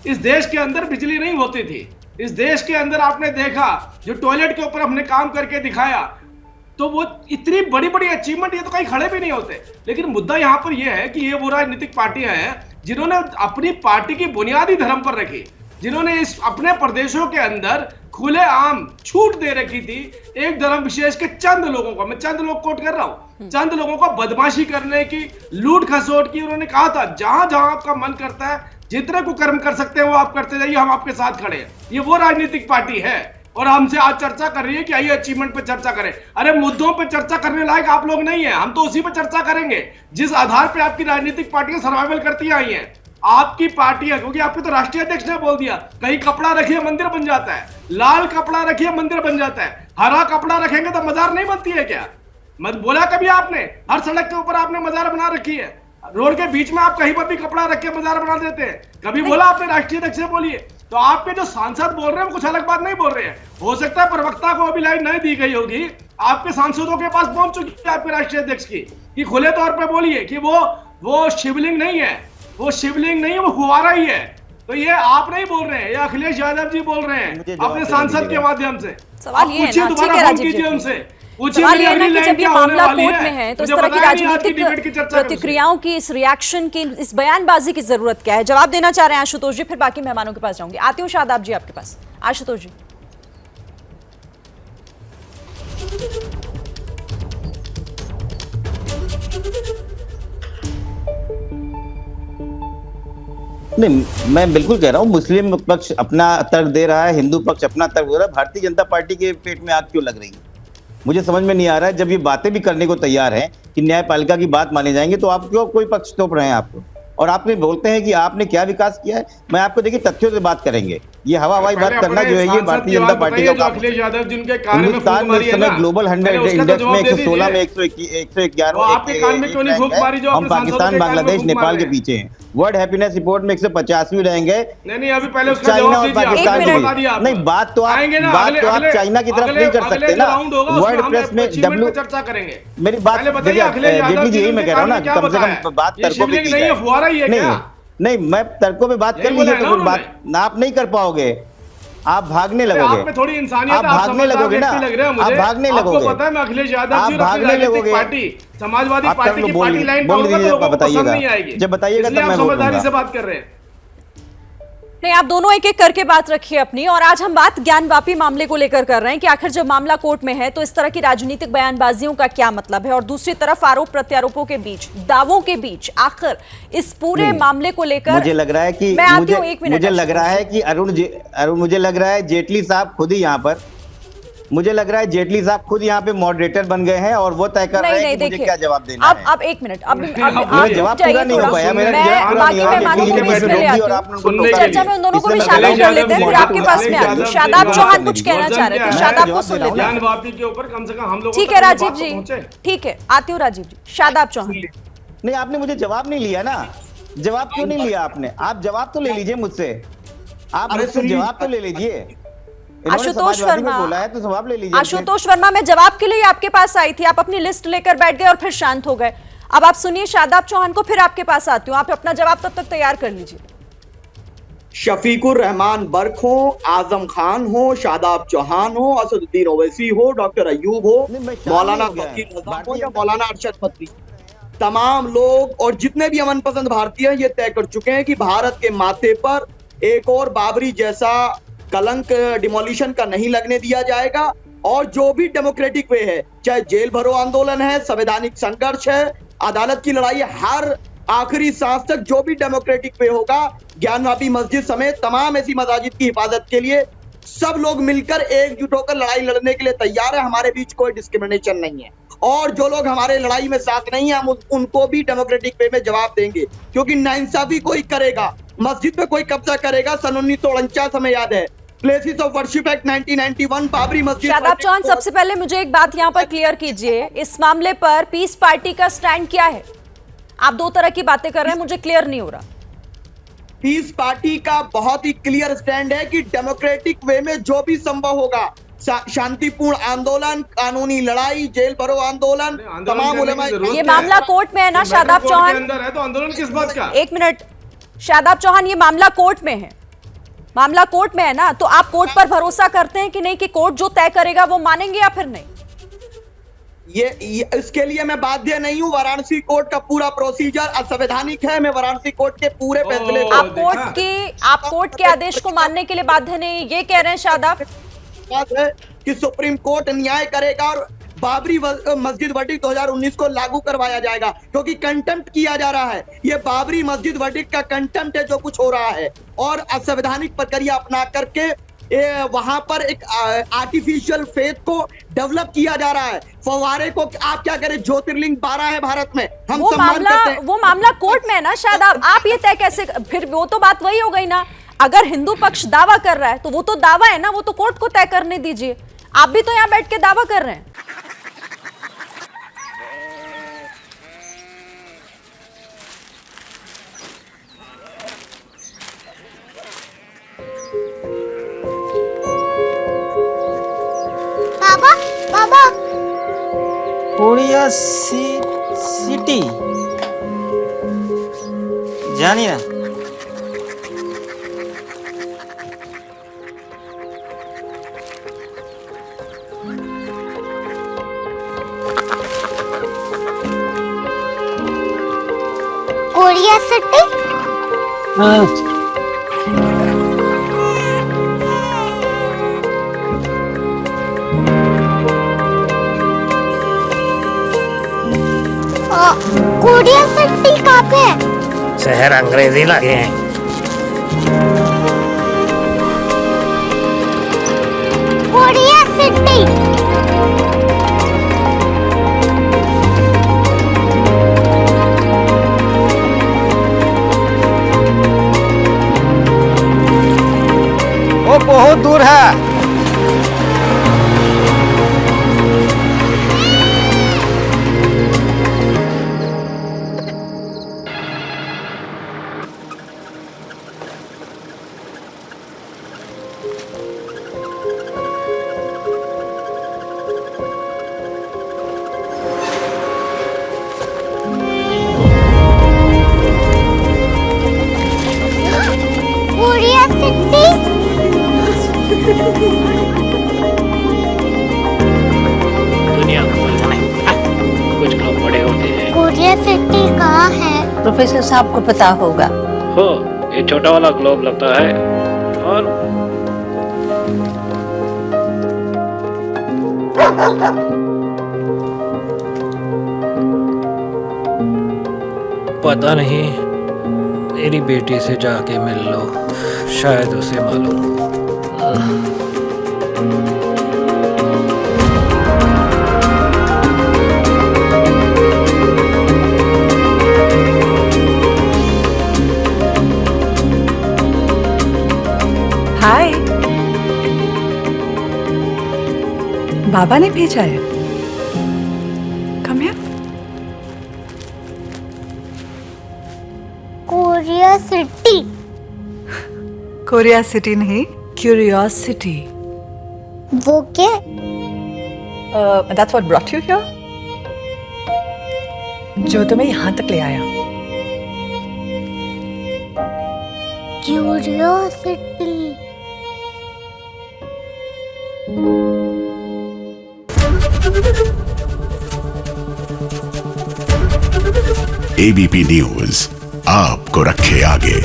इस देश के अंदर बिजली नहीं होती थी। इस देश के अंदर आपने देखा जो टॉयलेट के ऊपर हमने काम करके दिखाया, तो वो इतनी बड़ी बड़ी अचीवमेंट, ये तो कहीं खड़े भी नहीं होते। लेकिन मुद्दा यहाँ पर यह है कि ये वो राजनीतिक पार्टियां हैं जिन्होंने अपनी पार्टी की बुनियादी धर्म पर रखी, जिन्होंने इस अपने प्रदेशों के अंदर खुलेआम छूट दे रखी थी एक धर्म विशेष के चंद लोगों को, मैं चंद लोग कोट कर रहा हूं, चंद लोगों को बदमाशी करने की, लूट खसोट की। उन्होंने कहा था जहां जहां आपका मन करता है, जितने कुकर्म कर सकते हैं वो आप करते जाइए, हम आपके साथ खड़े हैं। ये वो राजनीतिक पार्टी है और हमसे आज चर्चा कर रही है कि आइए अचीवमेंट पे चर्चा करें। अरे मुद्दों पे चर्चा करने लायक आप लोग नहीं है, हम तो उसी पे चर्चा करेंगे जिस आधार पे आपकी राजनीतिक पार्टियां सर्वाइवल करती आई हैं। आपकी पार्टी है, क्योंकि आपके तो राष्ट्रीय अध्यक्ष ने बोल दिया कहीं कपड़ा रखिए मंदिर बन जाता है, लाल कपड़ा रखिए मंदिर बन जाता है, हरा कपड़ा रखेंगे तो मजार नहीं बनती है क्या? मत बोला कभी आपने? हर सड़क के ऊपर आपने मजार बना रखी है, रोड के बीच में आप कहीं पर भी कपड़ा रख के मजार बना देते हैं। कभी बोला आपने? राष्ट्रीय अध्यक्ष से बोलिए। तो आपके जो सांसद बोल रहे हैं वो कुछ अलग बात नहीं बोल रहे हैं। हो सकता है प्रवक्ता को अभी लाइन नहीं दी गई होगी, आपके सांसदों के पास पहुंच चुकी है आपके राष्ट्रीय अध्यक्ष की, कि खुले तौर पर बोलिए कि वो शिवलिंग नहीं है, वो शिवलिंग नहीं है, वो फुवारा ही है। तो ये आप नहीं बोल रहे हैं, ये अखिलेश यादव जी बोल रहे हैं अपने सांसद के माध्यम से। सवाल ये है ना, ठीक है राजीव जी, उनसे सवाल ये है ना कि जब ये मामला कोर्ट में है तो इस तरह की राजनीतिक प्रतिक्रियाओं की, इस रिएक्शन की, इस बयानबाजी की जरूरत क्या है? जवाब देना चाह रहे हैं आशुतोष जी, फिर बाकी मेहमानों के पास जाऊंगी। आती हूँ शादाब जी आपके पास। आशुतोष जी, नहीं, मैं बिल्कुल कह रहा हूँ मुस्लिम पक्ष अपना तर्क दे रहा है, हिंदू पक्ष अपना तर्क दे रहा है, भारतीय जनता पार्टी के पेट में आग क्यों लग रही है मुझे समझ में नहीं आ रहा है। जब ये बातें भी करने को तैयार हैं कि न्यायपालिका की बात माने जाएंगे, तो आप क्यों कोई पक्ष तोप रहे हैं आपको? और आपने बोलते हैं कि आपने क्या विकास किया है। मैं आपको देखिए तथ्यों से बात करेंगे, ये हवा हवाई बात करना जो है ये भारतीय जनता पार्टी का काम है। हिंदुस्तान में इस समय ग्लोबल 100 इंडेक्स में 116 में 111 हम पाकिस्तान, बांग्लादेश, नेपाल के पीछे हैं। वर्ल्ड हैप्पीनेस रिपोर्ट में 150वीं रहेंगे। नहीं, अभी पहले चाइना और पाकिस्तान के नहीं, बात तो आप चाइना की तरफ नहीं कर सकते ना। वर्ल्ड प्रेस में चर्चा करेंगे। मेरी बात जेटली जी, यही मैं कह रहा हूँ ना, कम से कम बात तर्कों पे की जाए। नहीं, मैं तर्कों पे बात कर लीजिए, तो फिर बात आप नहीं कर पाओगे, आप भागने लगोगे। आप में थोड़ी इंसानियत, आप भागने लगोगे ना, आप भागने लगोगे। आपको पता है मैं अखिलेश यादव जी, भागने लगोगे। पार्टी समाजवादी पार्टी की पार्टी लाइन बोल दीजिए, बताइएगा जब बताइएगा तब मैं समझदारी से बात कर रहे हैं। नहीं, आप दोनों एक एक करके बात रखिए अपनी। और आज हम बात ज्ञानवापी मामले को लेकर कर रहे हैं कि आखिर जब मामला कोर्ट में है तो इस तरह की राजनीतिक बयानबाजियों का क्या मतलब है, और दूसरी तरफ आरोप प्रत्यारोपों के बीच, दावों के बीच, आखिर इस पूरे मामले को लेकर मुझे लग रहा है कि मुझे लग रहा है कि मुझे लग रहा है जेटली साहब खुद ही यहाँ पर, मुझे लग रहा है जेटली साहब खुद यहाँ पे मॉडरेटर बन गए हैं और वो तय कर रहे हैं कि मुझे क्या जवाब देना है। अब एक मिनट, अब जवाब पूरा नहीं हो पाया मेरा, चर्चा में उन दोनों को भी शामिल कर लेते हैं, फिर आपके पास में आती हूँ। शादाब चौहान कुछ कहना चाह रहे थे, शादाब को सुन लेते हैं। ठीक है राजीव जी, ठीक है, आती हूँ राजीव जी। शादाब चौहान, नहीं आपने मुझे जवाब नहीं लिया ना, जवाब क्यों नहीं लिया आपने? आप जवाब तो ले लीजिए मुझसे, आप मुझसे जवाब तो ले लीजिए। आशुतोष वर्मा बोला है तो जवाब ले लीजिए। आशुतोष वर्मा, मैं जवाब के लिए आपके पास आई थी, आप अपनी लिस्ट लेकर बैठ गए और फिर शांत हो गए। अब आप सुनिए शादाब चौहान को, फिर आपके पास आती हूँ। आप अपना जवाब तब तक तैयार कर लीजिए। शफीकुर रहमान बर्क हो, आजम खान हो, शादाब चौहान हो, असदुद्दीन ओवैसी हो, डॉक्टर अयूब हो, मौलाना फकीर रज़ा हो या मौलाना अरशद फतवी, तमाम लोग और जितने भी अमन पसंद भारतीय ये तय कर चुके हैं कि भारत के माथे पर एक और बाबरी जैसा कलंक डिमोलिशन का नहीं लगने दिया जाएगा। और जो भी डेमोक्रेटिक वे है, चाहे जेल भरो आंदोलन है, संवैधानिक संघर्ष है, अदालत की लड़ाई, हर आखिरी सांस तक जो भी डेमोक्रेटिक वे होगा, ज्ञानवापी मस्जिद समेत तमाम ऐसी मसाजिद की हिफाजत के लिए सब लोग मिलकर एकजुट होकर लड़ाई लड़ने के लिए तैयार है। हमारे बीच कोई डिस्क्रिमिनेशन नहीं है, और जो लोग हमारे लड़ाई में साथ नहीं है, हम उनको भी डेमोक्रेटिक वे में जवाब देंगे, क्योंकि नाइंसाफी कोई करेगा, मस्जिद पे कोई कब्जा करेगा। सन 1949 हमें याद है, places of worship act 1991, Babri मस्जिद। शादाब चौहान, सबसे पहले मुझे एक बात यहाँ पर क्लियर कीजिए, इस मामले पर पीस पार्टी का स्टैंड क्या है? आप दो तरह की बातें कर रहे हैं, मुझे क्लियर नहीं हो रहा। पीस पार्टी का बहुत ही क्लियर स्टैंड है कि डेमोक्रेटिक वे में जो भी संभव होगा, शांतिपूर्ण आंदोलन, कानूनी लड़ाई, जेल भरो आंदोलन, तमाम उलेमा। ये मामला कोर्ट में है ना शादाब चौहान? अंदर है तो आंदोलन किस बात का? एक मिनट शादाब चौहान, ये मामला कोर्ट में है, मामला कोर्ट में है ना, तो आप कोर्ट पर भरोसा करते हैं कि नहीं कि कोर्ट जो तय करेगा वो मानेंगे या फिर नहीं? ये इसके लिए मैं बाध्य नहीं हूँ। वाराणसी कोर्ट का पूरा प्रोसीजर असंवैधानिक है। मैं वाराणसी कोर्ट के पूरे फैसले को आप कोर्ट के आदेश को मानने के लिए बाध्य नहीं, ये कह रहे हैं शादाब? बात है कि सुप्रीम कोर्ट न्याय करेगा और बाबरी मस्जिद वर्डिक्ट 2019 को लागू करवाया जाएगा, क्योंकि कंटेम्प्ट किया जा रहा है। ये बाबरी मस्जिद वर्डिक्ट का कंटेम्प्ट है जो कुछ हो रहा है, और असंवैधानिक प्रक्रिया अपना करके वहां पर एक आर्टिफिशियल फेथ को डेवलप किया जा रहा है। फव्वारे को आप क्या करें, ज्योतिर्लिंग 12 है भारत में, हम सम्मान करते हैं। वो मामला कोर्ट में है ना शादाब, आप ये तय कैसे, फिर वो तो बात वही हो गई ना। अगर हिंदू पक्ष दावा कर रहा है तो वो तो दावा है ना, वो तो कोर्ट को तय करने दीजिए। आप भी तो यहाँ बैठ के दावा कर रहे हैं। बाबा बाबा कोरिया सिटी जानिए ना। Korea city? हाँ। कोरिया सिटी कहाँ पे है? शहर अंग्रेजी लगे हैं। Korea city. वो बहुत दूर है। Korea city? दुनिया को बोलना नहीं, कुछ लोग बड़े होते हैं। कोरिया सिटी कहाँ है? प्रोफेसर साहब को पता होगा। हो, ये छोटा वाला ग्लोब लगता है, और पता नहीं, मेरी बेटी से जाके मिल लो, शायद उसे मालूम हो। हाय, बाबा ने भेजा है। Come here. Korea city? Korea city नहीं, क्यूरियोसिटी। वो क्या? That's what brought you here? जो तुम्हें यहाँ तक ले आया। क्यूरियोसिटी। एबीपी न्यूज आपको रखे आगे।